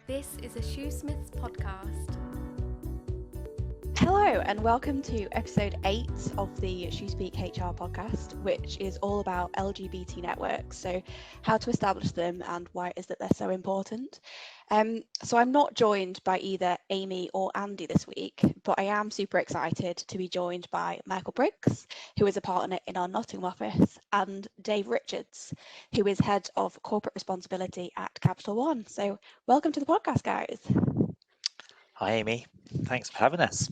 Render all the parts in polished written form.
This is a Shoosmiths podcast. Hello, and welcome to episode 8 of the Shoospeak HR podcast, which is all about LGBT networks, so how to establish them and why it is that they're so important. So I'm not joined by either Amy or Andy this week, but I am super excited to be joined by Michael Briggs, who is a partner in our Nottingham office, and Dave Richards, who is head of corporate responsibility at Capital One. So welcome to the podcast, guys. Hi, Amy. Thanks for having us.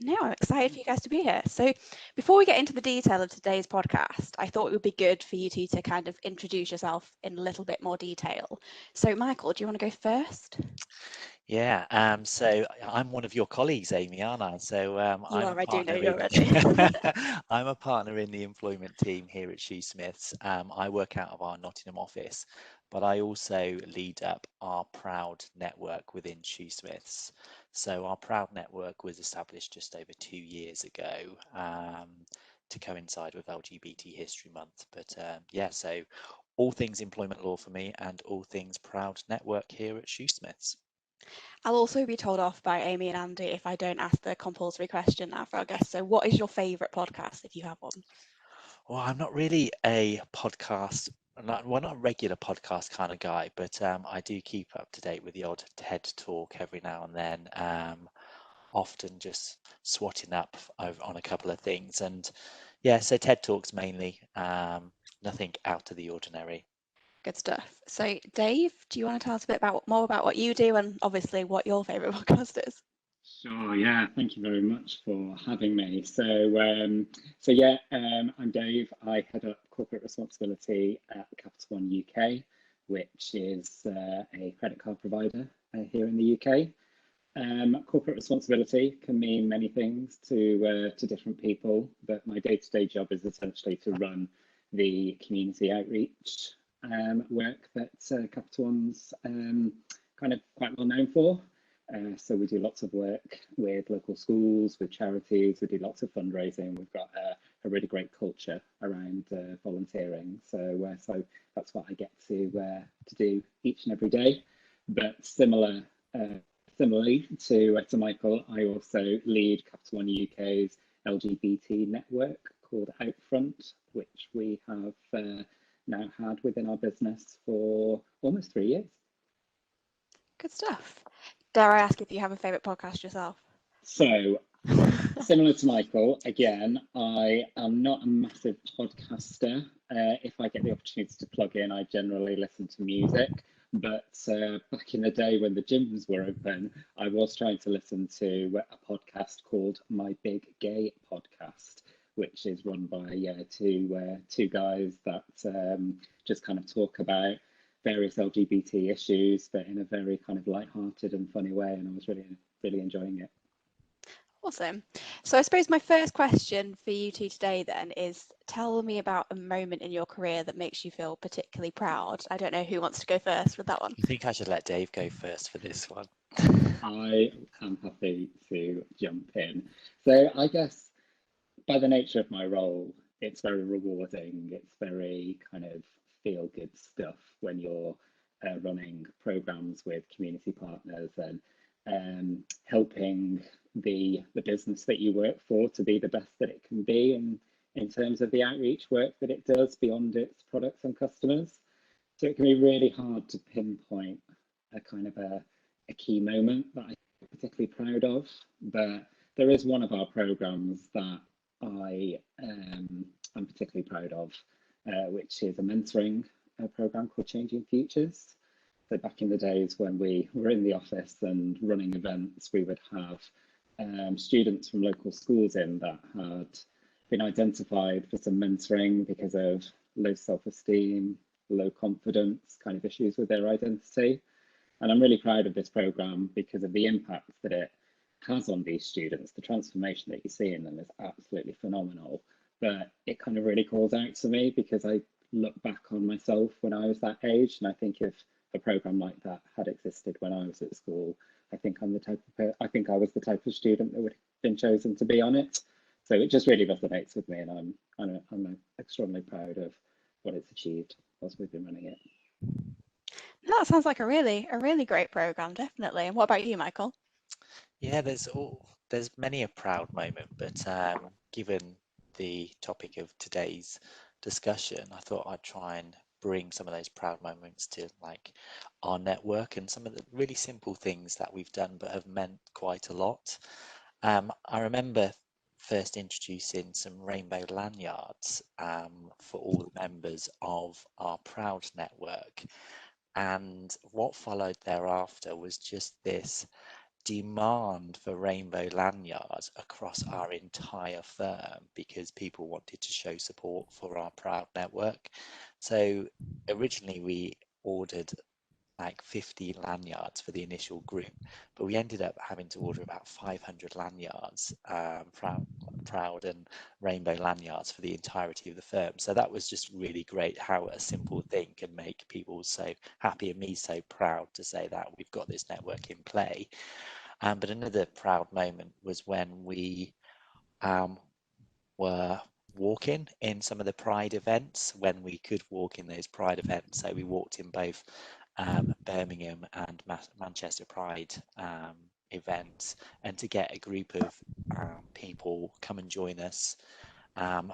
No, I'm excited for you guys to be here. So before we get into the detail of today's podcast, I thought it would be good for you two to kind of introduce yourself in a little bit more detail. So Michael, do you want to go first? Yeah, so I'm one of your colleagues, Amy, aren't I? So You I'm a are, I do know partner you in already. I'm a partner in the employment team here at Shoosmiths. I work out of our Nottingham office, but I also lead up our Proud network within Shoosmiths. So our Proud network was established just over 2 years ago to coincide with LGBT History Month. But yeah, so all things employment law for me and all things Proud network here at Shoosmiths. I'll also be told off by Amy and Andy if I don't ask the compulsory question now for our guests. So what is your favourite podcast if you have one? Well, I'm not really a podcast, not a regular podcast kind of guy, but I do keep up to date with the odd TED talk every now and then, often just swatting up over on a couple of things. And yeah, so TED talks mainly, nothing out of the ordinary. Good stuff. So Dave, do you want to tell us a bit more about what you do and obviously what your favourite podcast is? Sure, yeah, thank you very much for having me. I'm Dave. I head up corporate responsibility at Capital One UK, which is a credit card provider here in the UK. Corporate responsibility can mean many things to different people, but my day-to-day job is essentially to run the community outreach work that Capital One's kind of quite well known for. So we do lots of work with local schools, with charities. We do lots of fundraising. We've got a really great culture around volunteering. So that's what I get to do each and every day. But similarly to Michael, I also lead Capital One UK's LGBT network called Outfront, which we have now had within our business for almost 3 years. Good stuff. Dare I ask if you have a favourite podcast yourself? So, similar to Michael, again, I am not a massive podcaster. If I get the opportunity to plug in, I generally listen to music. But back in the day when the gyms were open, I was trying to listen to a podcast called My Big Gay Podcast, which is run by two guys that just kind of talk about various LGBT issues, but in a very kind of light-hearted and funny way, and I was really enjoying it. Awesome. So I suppose my first question for you two today then is tell me about a moment in your career that makes you feel particularly proud. I don't know who wants to go first with that one. I think I should let Dave go first for this one. I am happy to jump in. So I guess by the nature of my role, it's very rewarding. It's very kind of feel-good stuff when you're running programs with community partners and helping the business that you work for to be the best that it can be, and in terms of the outreach work that it does beyond its products and customers. So it can be really hard to pinpoint a kind of a key moment that I'm particularly proud of, but there is one of our programs that I'm particularly proud of, which is a mentoring program called Changing Futures. So back in the days when we were in the office and running events, we would have students from local schools in that had been identified for some mentoring because of low self-esteem, low confidence kind of issues with their identity. And I'm really proud of this program because of the impact that it has on these students. The transformation that you see in them is absolutely phenomenal. But it kind of really calls out to me because I look back on myself when I was that age, and I think if a program like that had existed when I was at school, I think I was the type of student that would have been chosen to be on it. So it just really resonates with me, and I'm extremely proud of what it's achieved whilst we've been running it. That sounds like a really great program, definitely. And what about you, Michael? Yeah, there's many a proud moment, but given the topic of today's discussion, I thought I'd try and bring some of those proud moments to like our network and some of the really simple things that we've done but have meant quite a lot. I remember first introducing some rainbow lanyards for all the members of our Proud network, and what followed thereafter was just this demand for rainbow lanyards across our entire firm because people wanted to show support for our Proud network. So originally we ordered like 50 lanyards for the initial group, but we ended up having to order about 500 lanyards, proud and rainbow lanyards for the entirety of the firm. So that was just really great how a simple thing can make people so happy and me so proud to say that we've got this network in play. But another proud moment was when we were walking in some of the Pride events when we could walk in those Pride events. So we walked in both Birmingham and Manchester Pride events, and to get a group of people come and join us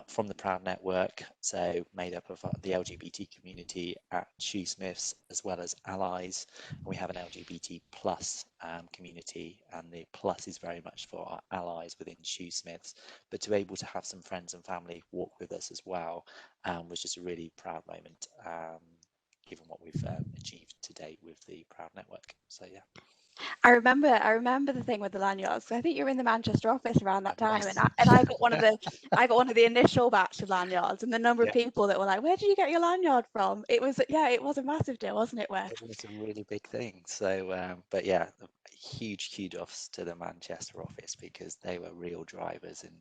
from the Proud Network, so made up of the LGBT community at Shoosmiths as well as allies. We have an LGBT plus community, and the plus is very much for our allies within Shoosmiths. But to be able to have some friends and family walk with us as well was just a really proud moment, given what we've achieved to date with the Proud Network. So yeah. I remember the thing with the lanyards. I think you were in the Manchester office around that time, Yes. and I got one of the initial batch of lanyards, and the number of Yeah. people that were like, "Where did you get your lanyard from?" It was a massive deal, wasn't it? Where It was a really big thing. So, but yeah, huge kudos to the Manchester office because they were real drivers in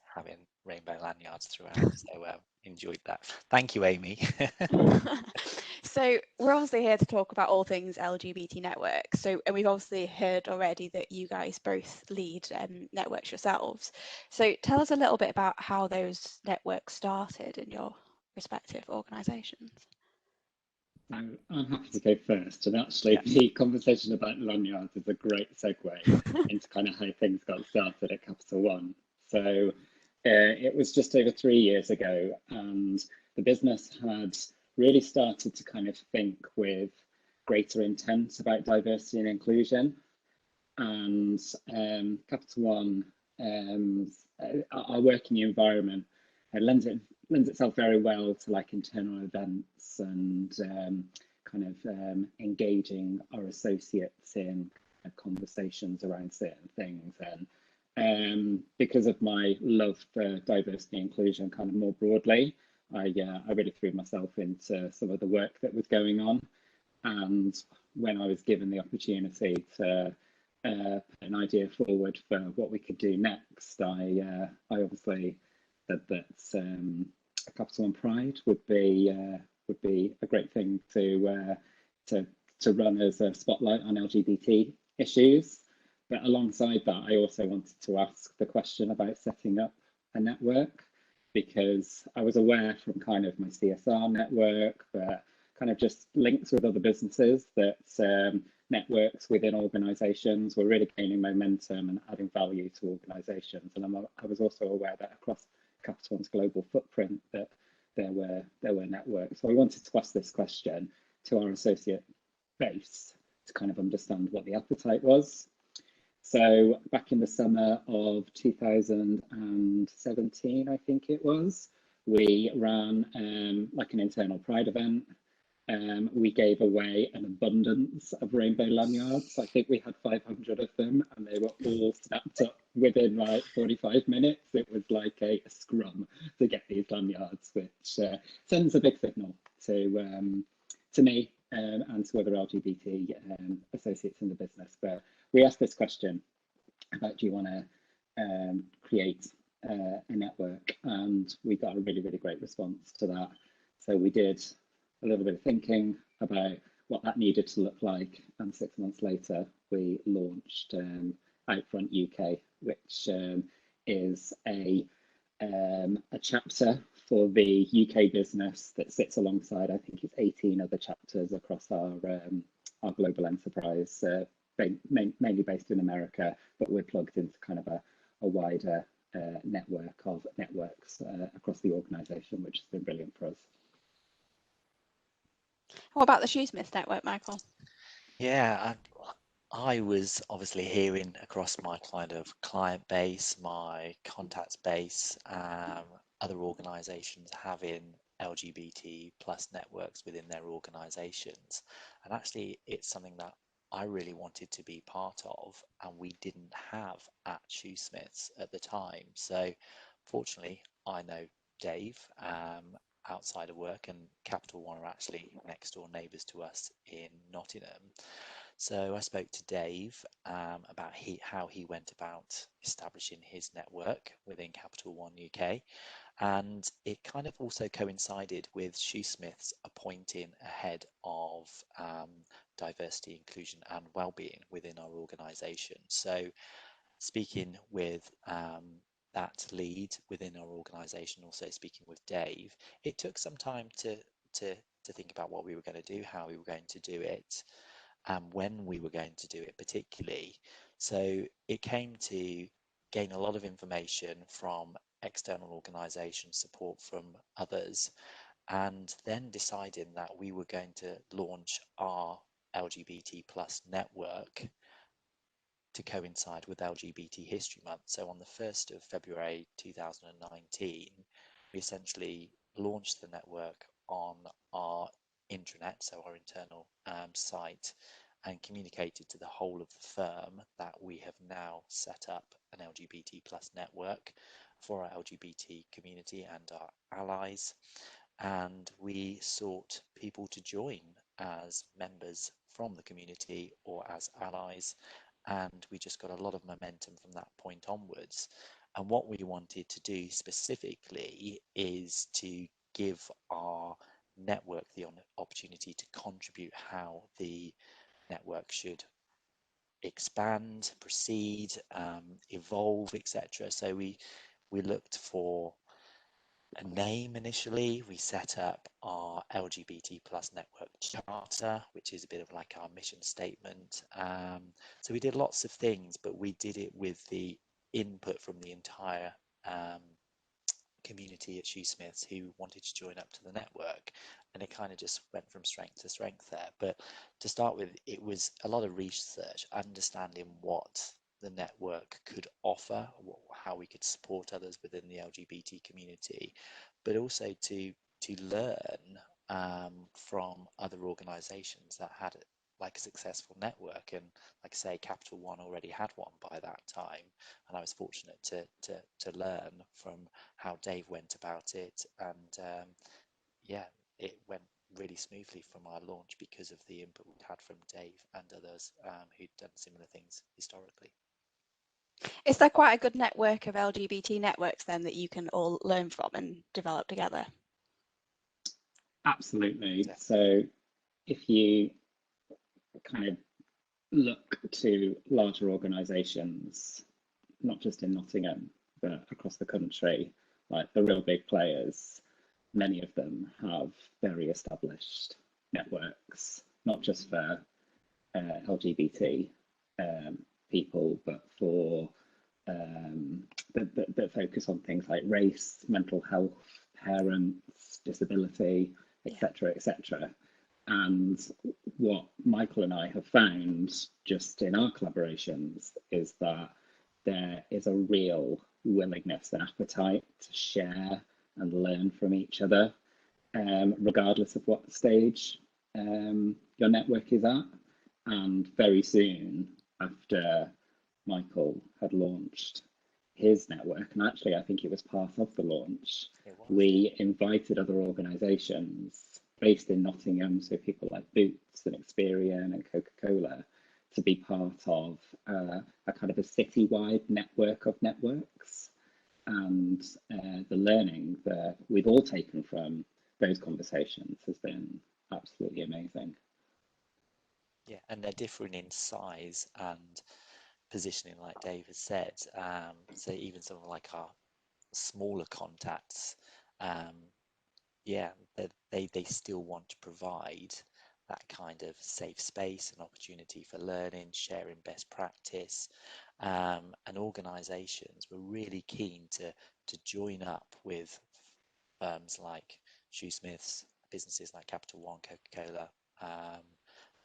having rainbow lanyards throughout. So, enjoyed that. Thank you, Amy. So we're obviously here to talk about all things LGBT networks. So, and we've obviously heard already that you guys both lead networks yourselves. So tell us a little bit about how those networks started in your respective organisations. I'm happy to go first, and actually Yeah. the conversation about lanyards is a great segue into kind of how things got started at Capital One. So it was just over 3 years ago, and the business had really started to kind of think with greater intent about diversity and inclusion. And Capital One, our working environment, lends itself very well to like internal events and kind of engaging our associates in conversations around certain things. And because of my love for diversity and inclusion kind of more broadly, I really threw myself into some of the work that was going on. And when I was given the opportunity to put an idea forward for what we could do next, I obviously said that Capital One Pride would be a great thing to run as a spotlight on LGBT issues. But alongside that, I also wanted to ask the question about setting up a network, because I was aware from kind of my CSR network, but kind of just links with other businesses, that networks within organisations were really gaining momentum and adding value to organisations. And I was also aware that across Capital One's global footprint that there were networks. So I wanted to ask this question to our associate base to kind of understand what the appetite was. So back in the summer of 2017, I think it was, we ran like an internal Pride event. We gave away an abundance of rainbow lanyards. I think we had 500 of them, and they were all snapped up within like 45 minutes. It was like a scrum to get these lanyards, which sends a big signal to me and to other LGBT associates in the business. But we asked this question about, do you want to create a network? And we got a really, really great response to that. So we did a little bit of thinking about what that needed to look like, and 6 months later we launched Outfront UK, which is a chapter for the UK business that sits alongside, I think it's 18 other chapters across our global enterprise, mainly based in America, but we're plugged into kind of a wider network of networks across the organisation, which has been brilliant for us. What about the Shoosmiths network, Michael? Yeah, I was obviously hearing across my kind of client base, my contacts base, other organisations having LGBT plus networks within their organisations. And actually, it's something that I really wanted to be part of, and we didn't have at Shoosmiths at the time. So, fortunately, I know Dave outside of work, and Capital One are actually next door neighbours to us in Nottingham. So I spoke to Dave about how he went about establishing his network within Capital One UK, and it kind of also coincided with Shoosmiths appointing a head of diversity, inclusion and wellbeing within our organisation. So speaking with that lead within our organisation, also speaking with Dave, it took some time to think about what we were going to do, how we were going to do it, and when we were going to do it particularly. So it came to gain a lot of information from external organisations, support from others, and then deciding that we were going to launch our LGBT plus network to coincide with LGBT History Month. So on the 1st of February 2019, we essentially launched the network on our intranet, so our internal site, and communicated to the whole of the firm that we have now set up an LGBT plus network for our LGBT community and our allies. And we sought people to join as members from the community or as allies, and we just got a lot of momentum from that point onwards. And what we wanted to do specifically is to give our network the opportunity to contribute how the network should expand, proceed, evolve, etc. So we looked for a name initially. We set up our LGBT plus network charter, which is a bit of like our mission statement. So we did lots of things, but we did it with the input from the entire community at Shoosmiths who wanted to join up to the network, and it kind of just went from strength to strength there. But to start with, it was a lot of research, understanding what the network could offer, how we could support others within the LGBT community, but also to learn from other organisations that had like a successful network. And like I say, Capital One already had one by that time, and I was fortunate to learn from how Dave went about it, and yeah, it went really smoothly from our launch because of the input we'd had from Dave and others who'd done similar things historically. Is there quite a good network of LGBT networks then that you can all learn from and develop together? Absolutely. So if you kind of look to larger organisations, not just in Nottingham, but across the country, like the real big players, many of them have very established networks, not just for LGBT people, but for that focus on things like race, mental health, parents, disability, etc., etc. And what Michael and I have found just in our collaborations is that there is a real willingness and appetite to share and learn from each other, regardless of what stage your network is at. And very soon after Michael had launched his network, and actually I think it was part of the launch, we invited other organisations based in Nottingham, so people like Boots and Experian and Coca-Cola, to be part of a kind of a citywide network of networks. And the learning that we've all taken from those conversations has been absolutely amazing. Yeah, and they're differing in size and positioning, like Dave has said. So even some of like our smaller contacts yeah, they still want to provide that kind of safe space and opportunity for learning, sharing best practice, and organisations were really keen to join up with firms like Shoosmiths, businesses like Capital One, Coca-Cola,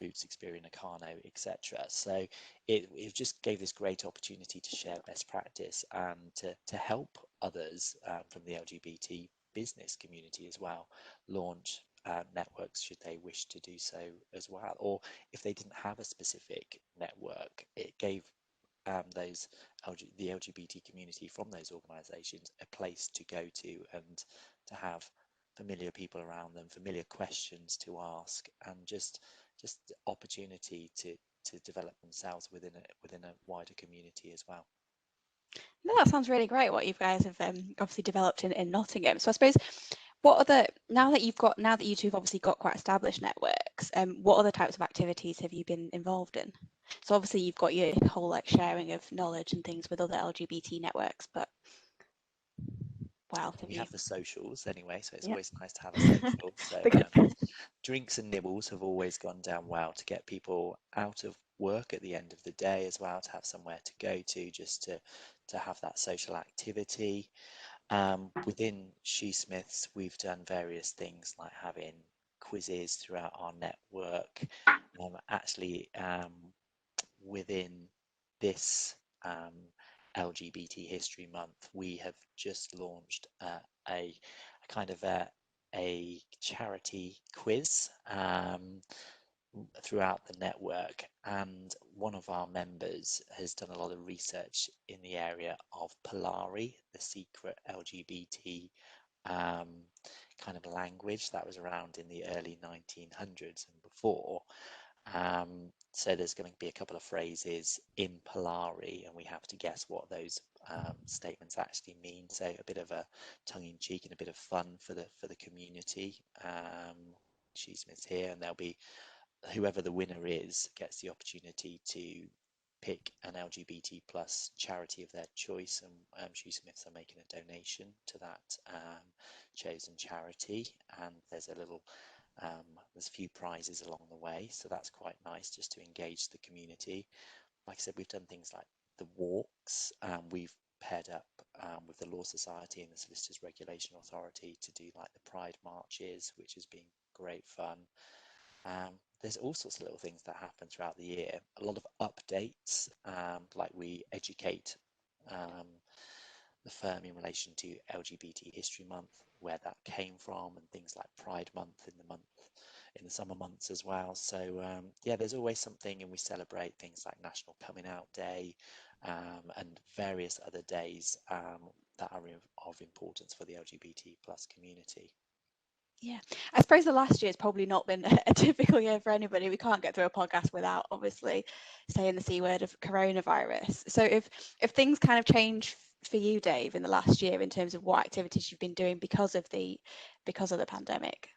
Boots, Experian, Acano, etc. So it just gave this great opportunity to share best practice and to help others from the LGBT business community as well launch networks should they wish to do so as well. Or if they didn't have a specific network, it gave the LGBT community from those organisations a place to go to and to have familiar people around them, familiar questions to ask, and just opportunity to develop themselves within a wider community as well. No, that sounds really great what you guys have obviously developed in Nottingham. So I suppose what other now that you two have obviously got quite established networks, what other types of activities have you been involved in? So obviously you've got your whole like sharing of knowledge and things with other LGBT networks, but what else have We you? have the socials anyway, so it's Yep. always nice to have a social. So The drinks and nibbles have always gone down well to get people out of work at the end of the day as well, to have somewhere to go to, just to have that social activity. Within Shoosmiths, we've done various things like having quizzes throughout our network. Actually, within this LGBT History Month, we have just launched a kind of a charity quiz throughout the network, and one of our members has done a lot of research in the area of Polari, the secret LGBT kind of language that was around in the early 1900s and before. So there's going to be a couple of phrases in Polari, and we have to guess what those statements actually mean. So a bit of a tongue-in-cheek and a bit of fun for the community. Shoosmiths here, and there'll be whoever the winner is gets the opportunity to pick an LGBT plus charity of their choice, and Shoosmiths are making a donation to that chosen charity, and there's a few prizes along the way, so that's quite nice just to engage the community. Like I said, we've done things like the walks. We've paired up with the Law Society and the Solicitors Regulation Authority to do like the Pride marches, which has been great fun. There's all sorts of little things that happen throughout the year. A lot of updates, like we educate the firm in relation to LGBT History Month, where that came from, and things like Pride Month in the summer months as well. So yeah, there's always something, and we celebrate things like National Coming Out Day and various other days that are of importance for the LGBT plus community. Yeah, I suppose the last year has probably not been a typical year for anybody. We can't get through a podcast without obviously saying the C word of coronavirus. So if things kind of change for you, Dave, in the last year in terms of what activities you've been doing because of the pandemic.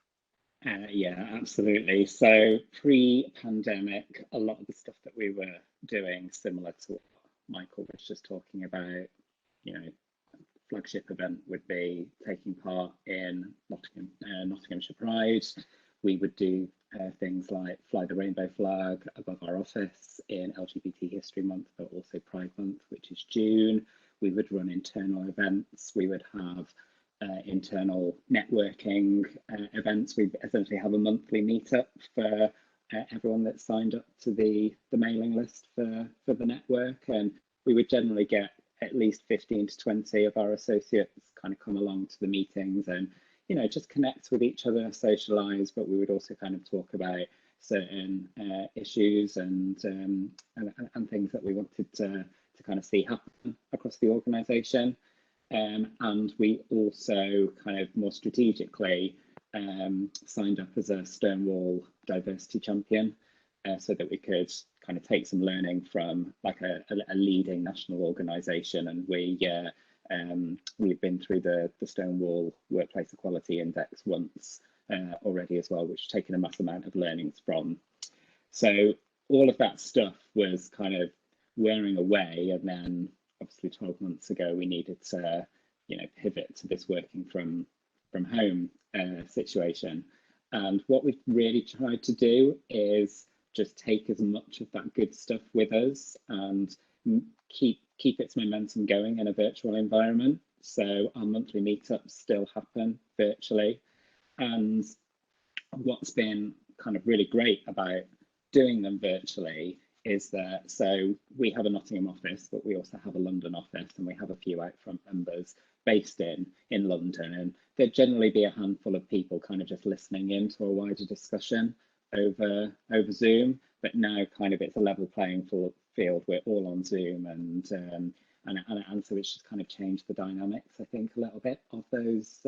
Yeah, absolutely. So pre-pandemic, a lot of the stuff that we were doing, similar to what Michael was just talking about, you know, flagship event would be taking part in Nottinghamshire Pride. We would do things like fly the rainbow flag above our office in LGBT History Month, but also Pride Month, which is June. We would run internal events. We would have internal networking events. We essentially have a monthly meetup for everyone that's signed up to the mailing list for the network, and we would generally get at least 15 to 20 of our associates kind of come along to the meetings and, you know, just connect with each other, socialize, but we would also kind of talk about certain issues and things that we wanted to kind of see happen across the organisation. And we also kind of more strategically signed up as a Stonewall diversity champion so that we could kind of take some learning from like a leading national organisation. And we've been through the Stonewall Workplace Equality Index once already as well, which has taken a mass amount of learnings from. So all of that stuff was kind of wearing away, and then obviously 12 months ago we needed to, you know, pivot to this working from from home situation. And what we've really tried to do is just take as much of that good stuff with us and keep its momentum going in a virtual environment. So our monthly meetups still happen virtually. And what's been kind of really great about doing them virtually is that, so we have a Nottingham office, but we also have a London office, and we have a few outfront members based in London, and there'd generally be a handful of people kind of just listening in to a wider discussion over Zoom. But now kind of it's a level playing field. We're all on Zoom, and so it's just kind of changed the dynamics, I think, a little bit of those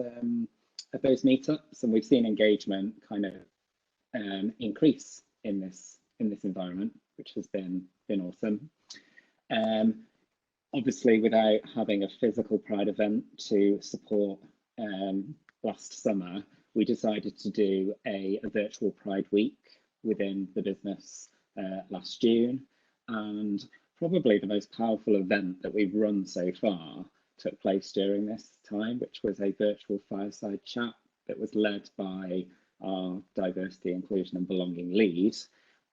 meetups, and we've seen engagement kind of increase in this environment, which has been awesome. Obviously, without having a physical Pride event to support, last summer, we decided to do a virtual Pride week within the business last June. And probably the most powerful event that we've run so far took place during this time, which was a virtual fireside chat that was led by our diversity, inclusion and belonging lead,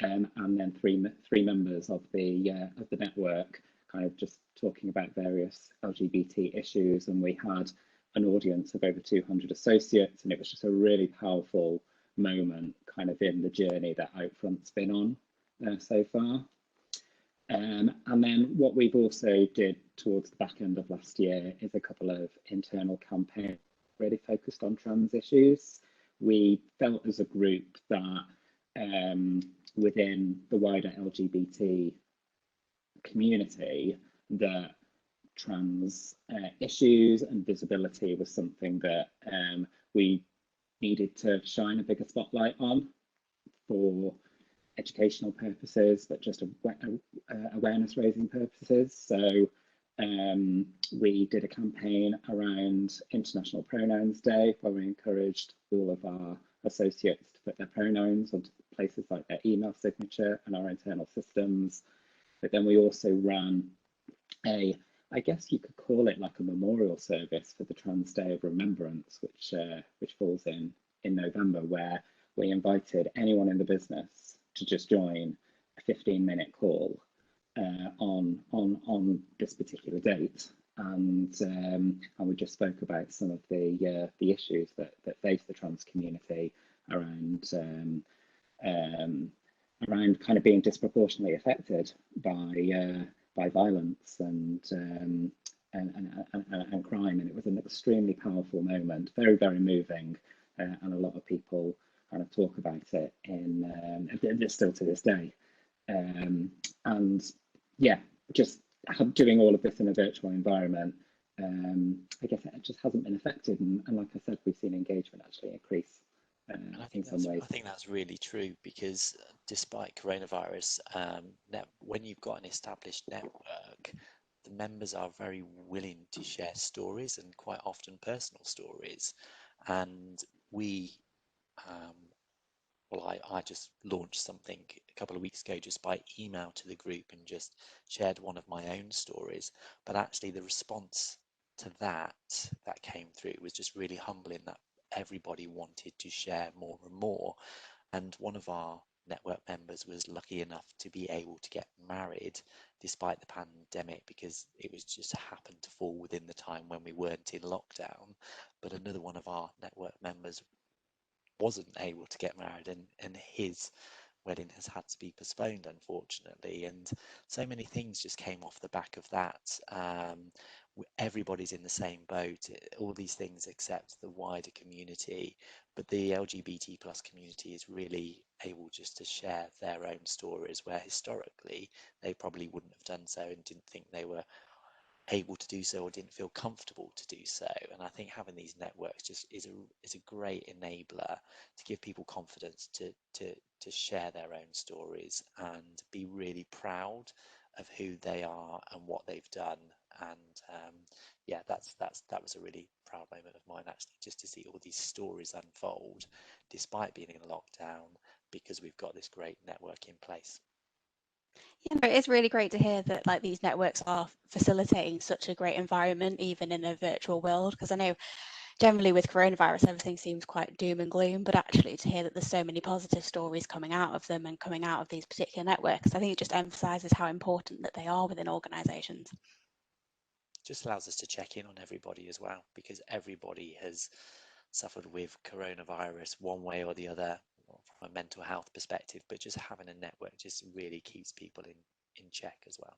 and then three members of the network, kind of just talking about various LGBT issues. And we had an audience of over 200 associates, and it was just a really powerful moment kind of in the journey that Outfront's been on so far. And then what we've also did towards the back end of last year is a couple of internal campaigns really focused on trans issues. We felt as a group that within the wider LGBT community, that trans issues and visibility was something that we needed to shine a bigger spotlight on for educational purposes, but just awareness raising purposes. So we did a campaign around International Pronouns Day, where we encouraged all of our associates to put their pronouns onto places like their email signature and our internal systems. But then we also ran I guess you could call it like a memorial service for the Trans Day of Remembrance, which falls in November, where we invited anyone in the business to just join a 15-minute call on this particular date, and we just spoke about some of the issues that face the trans community around kind of being disproportionately affected by violence and crime. And it was an extremely powerful moment, very, very moving, and a lot of people kind of talk about it still to this day. And yeah, just doing all of this in a virtual environment, I guess it just hasn't been effective. And like I said, we've seen engagement actually increase. I think that's really true, because despite coronavirus, when you've got an established network, the members are very willing to share stories, and quite often personal stories. And I just launched something a couple of weeks ago just by email to the group and just shared one of my own stories. But actually the response to that came through was just really humbling, that everybody wanted to share more and more. And one of our network members was lucky enough to be able to get married despite the pandemic, because it was just happened to fall within the time when we weren't in lockdown. But another one of our network members wasn't able to get married, and his wedding has had to be postponed, unfortunately. And so many things just came off the back of that. Everybody's in the same boat, all these things except the wider community, but the LGBT plus community is really able just to share their own stories, where historically they probably wouldn't have done so and didn't think they were able to do so or didn't feel comfortable to do so. And I think having these networks just is a great enabler to give people confidence to share their own stories and be really proud of who they are and what they've done. And yeah, that was a really proud moment of mine, actually, just to see all these stories unfold despite being in lockdown, because we've got this great network in place. Yeah, no, it's really great to hear that like these networks are facilitating such a great environment even in a virtual world, because I know generally with coronavirus, everything seems quite doom and gloom, but actually to hear that there's so many positive stories coming out of them and coming out of these particular networks, I think it just emphasises how important that they are within organisations. Just allows us to check in on everybody as well, because everybody has suffered with coronavirus one way or the other from a mental health perspective, but just having a network just really keeps people in check as well.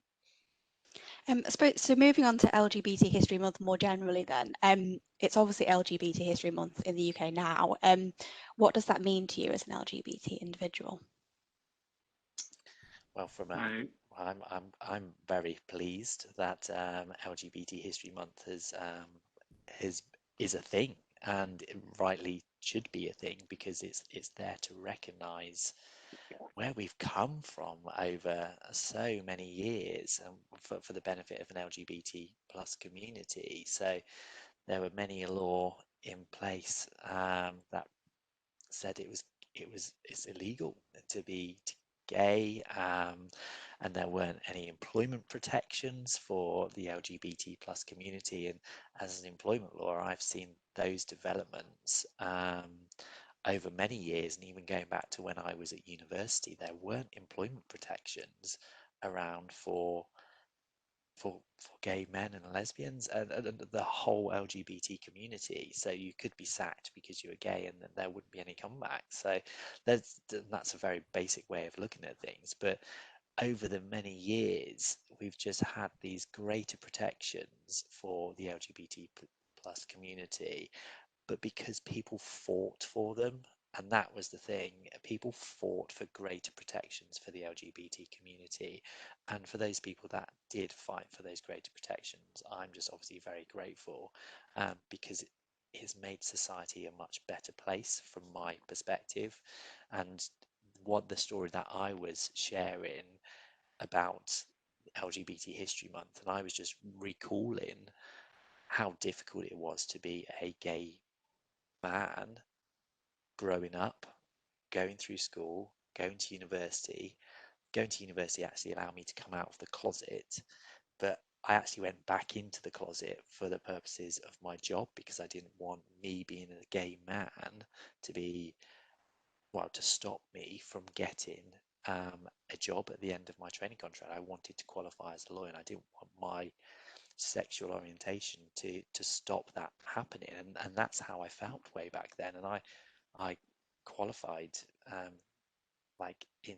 I suppose, so moving on to LGBT History Month more generally then, it's obviously LGBT History Month in the UK now. What does that mean to you as an LGBT individual? Well, I'm very pleased that LGBT History Month is a thing, and it rightly should be a thing, because it's there to recognise where we've come from over so many years, and for the benefit of an LGBT plus community. So there were many a law in place that said it's illegal to be gay, and there weren't any employment protections for the LGBT plus community. And as an employment lawyer, I've seen those developments over many years, and even going back to when I was at university, there weren't employment protections around for gay men and lesbians and the whole LGBT community. So you could be sacked because you were gay, and then there wouldn't be any comeback. So that's a very basic way of looking at things. But over the many years, we've just had these greater protections for the LGBT plus community, but because people fought for them. And that was the thing. People fought for greater protections for the LGBT community. And for those people that did fight for those greater protections, I'm just obviously very grateful, because it has made society a much better place from my perspective. And what the story that I was sharing about LGBT History Month, and I was just recalling how difficult it was to be a gay man growing up, going through school, going to university. Going to university actually allowed me to come out of the closet, but I actually went back into the closet for the purposes of my job, because I didn't want me being a gay man to be, well, to stop me from getting a job at the end of my training contract. I wanted to qualify as a lawyer, and I didn't want my sexual orientation to stop that happening. And that's how I felt way back then. And I qualified like in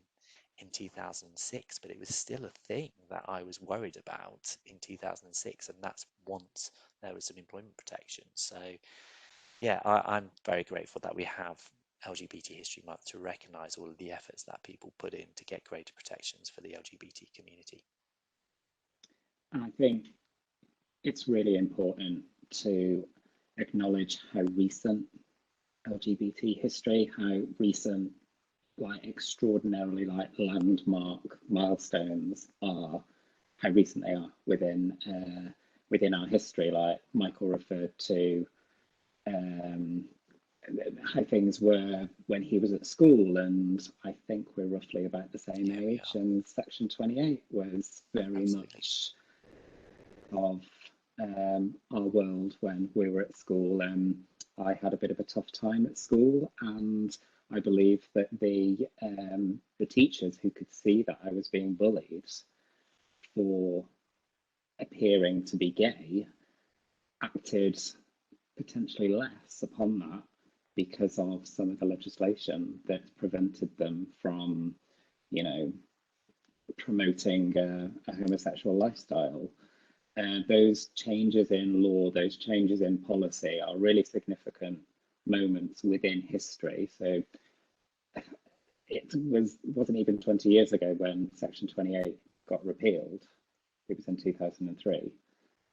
2006, but it was still a thing that I was worried about in 2006, and that's once there was some employment protection. So yeah, I'm very grateful that we have LGBT History Month to recognise all of the efforts that people put in to get greater protections for the LGBT community. I think it's really important to acknowledge how recent LGBT history, how recent, like extraordinarily like landmark milestones are, how recent they are within our history. Like Michael referred to how things were when he was at school, and I think we're roughly about the same age. And Section 28 was very much of our world when we were at school. I had a bit of a tough time at school, and I believe that the teachers who could see that I was being bullied for appearing to be gay acted potentially less upon that, because of some of the legislation that prevented them from, promoting a homosexual lifestyle. Those changes in law, those changes in policy are really significant moments within history. So it wasn't even 20 years ago when Section 28 got repealed. It was in 2003.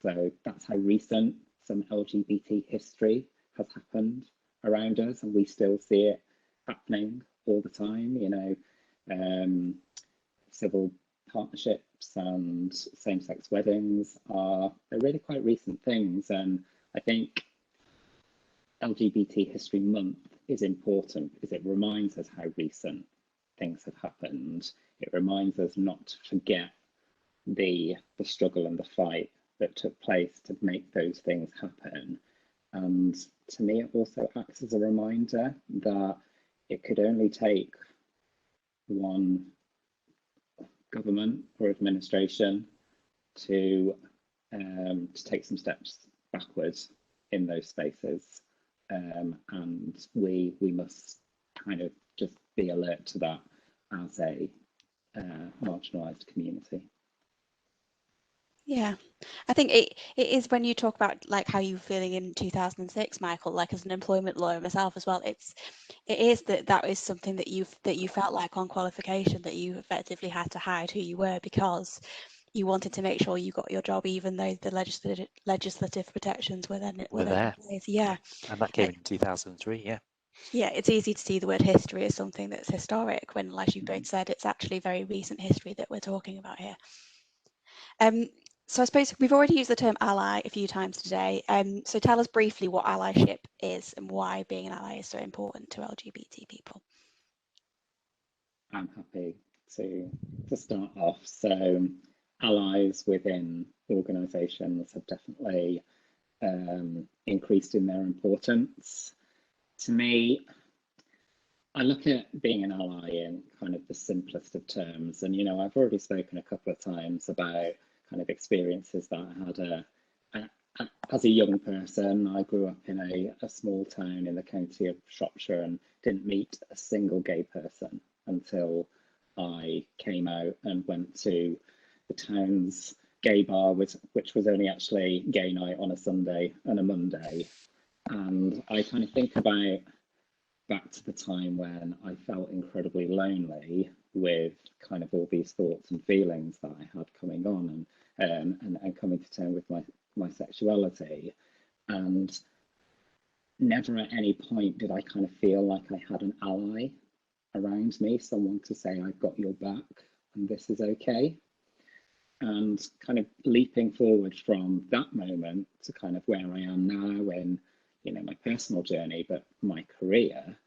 So that's how recent some LGBT history has happened around us, and we still see it happening all the time. Civil partnerships and same-sex weddings they're really quite recent things, and I think LGBT History Month is important because it reminds us how recent things have happened. It reminds us not to forget the struggle and the fight that took place to make those things happen. And to me, it also acts as a reminder that it could only take one government or administration to take some steps backwards in those spaces, and we must kind of just be alert to that as a marginalised community. Yeah, I think it is when you talk about like how you were feeling in 2006, Michael, like as an employment lawyer myself as well, it is that is something that you felt like on qualification, that you effectively had to hide who you were because you wanted to make sure you got your job, even though the legislative protections were then there. in place. Yeah. And that came in 2003, yeah. Yeah, it's easy to see the word history as something that's historic when, like you both said, it's actually very recent history that we're talking about here. So I suppose we've already used the term ally a few times today. So tell us briefly what allyship is and why being an ally is so important to LGBT people. I'm happy to start off. So allies within organisations have definitely increased in their importance. To me, I look at being an ally in kind of the simplest of terms. And, you know, I've already spoken a couple of times about kind of experiences that I had as a young person. I grew up in a small town in the county of Shropshire and didn't meet a single gay person until I came out and went to the town's gay bar, which was only actually gay night on a Sunday and a Monday. And I kind of think about back to the time when I felt incredibly lonely with kind of all these thoughts and feelings that I had coming on, and coming to terms with my sexuality. And never at any point did I kind of feel like I had an ally around me, someone to say, I've got your back and this is okay. And kind of leaping forward from that moment to kind of where I am now in, you know, my personal journey, but my career,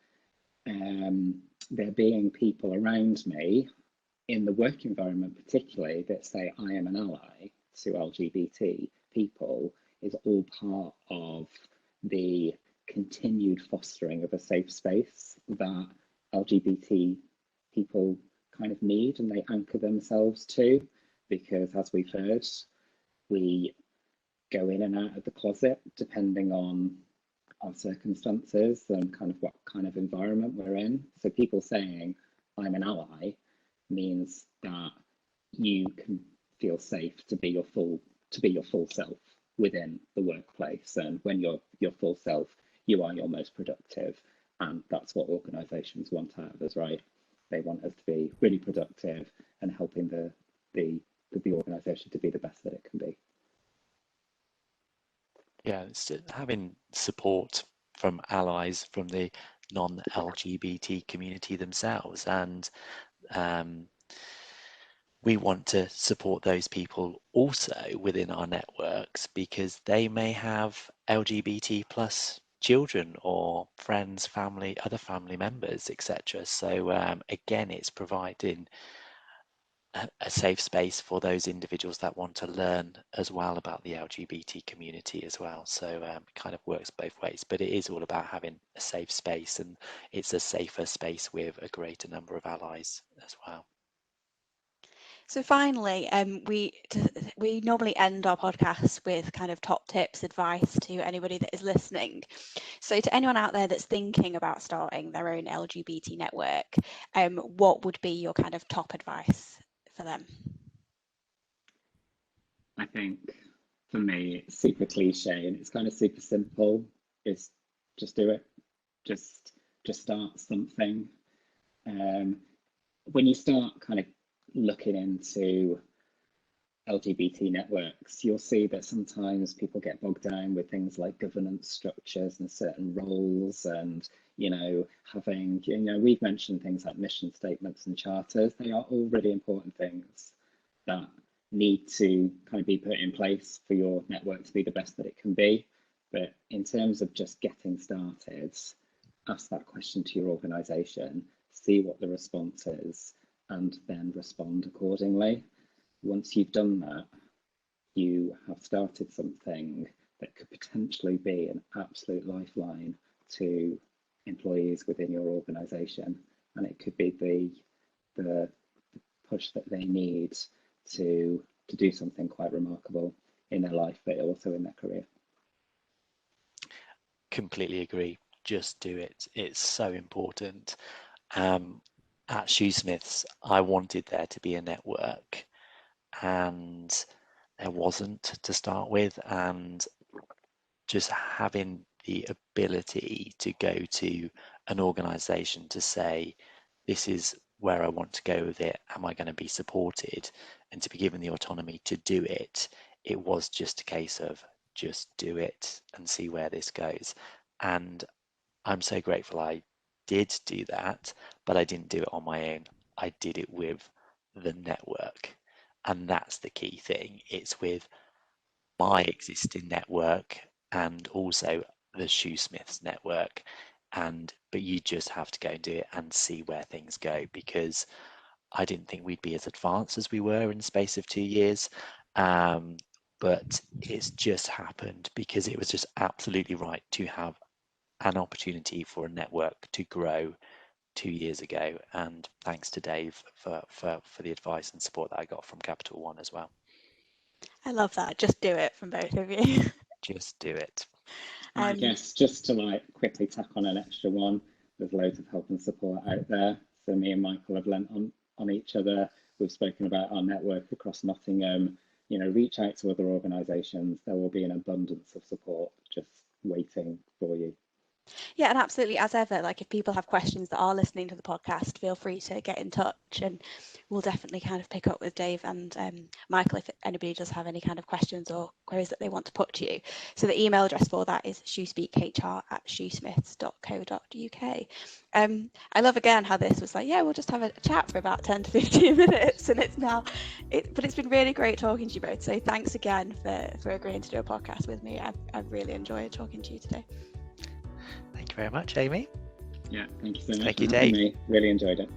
there being people around me in the work environment particularly that say I am an ally to LGBT people is all part of the continued fostering of a safe space that LGBT people kind of need and they anchor themselves to, because as we've heard, we go in and out of the closet depending on our circumstances and kind of what kind of environment we're in. So people saying I'm an ally means that you can feel safe to be your full self within the workplace, and when you're your full self, you are your most productive, and that's what organisations want out of us, right? They want us to be really productive and helping the organisation to be the best that it can be. Yeah, it's having support from allies from the non-LGBT community themselves, and we want to support those people also within our networks because they may have LGBT plus children or friends, family, other family members, etc. So again, it's providing a safe space for those individuals that want to learn as well about the LGBT community as well. So it kind of works both ways, but it is all about having a safe space, and it's a safer space with a greater number of allies as well. So finally, we normally end our podcast with kind of top tips, advice to anybody that is listening. So to anyone out there that's thinking about starting their own LGBT network, what would be your kind of top advice for them? I think for me, it's super cliche and it's kind of super simple. Is just do it. Just start something. When you start kind of looking into LGBT networks, you'll see that sometimes people get bogged down with things like governance structures and certain roles, and you know, having, you know, we've mentioned things like mission statements and charters. They are all really important things that need to kind of be put in place for your network to be the best that it can be. But in terms of just getting started, ask that question to your organisation, see what the response is, and then respond accordingly. Once you've done that, you have started something that could potentially be an absolute lifeline to employees within your organisation, and it could be the push that they need to do something quite remarkable in their life, but also in their career. Completely agree. Just do it. It's so important. At Shoosmiths, I wanted there to be a network, and there wasn't to start with. And just having the ability to go to an organisation to say, this is where I want to go with it, am I going to be supported, and to be given the autonomy to do it, it was just a case of just do it and see where this goes. And I'm so grateful I did do that, but I didn't do it on my own. I did it with the network. And that's the key thing. It's with my existing network and also the Shoosmiths network. But you just have to go and do it and see where things go, because I didn't think we'd be as advanced as we were in the space of 2 years. But it's just happened because it was just absolutely right to have an opportunity for a network to grow 2 years ago. And thanks to Dave for the advice and support that I got from Capital One as well. I love that. Just do it from both of you. Just do it. I guess just to quickly tack on an extra one, there's loads of help and support out there. So me and Michael have lent on each other. We've spoken about our network across Nottingham. Reach out to other organisations. There will be an abundance of support just waiting for you. Yeah, and absolutely, as ever, if people have questions that are listening to the podcast, feel free to get in touch, and we'll definitely kind of pick up with Dave and Michael if anybody does have any kind of questions or queries that they want to put to you. So the email address for that is shoospeakhr@shoosmiths.co.uk. I love again how this was we'll just have a chat for about 10 to 15 minutes, and but it's been really great talking to you both. So thanks again for agreeing to do a podcast with me. I've really enjoyed talking to you today. Thank you very much, Amy. Yeah, thank you so much. Thank you, for having Dave. me. Really enjoyed it.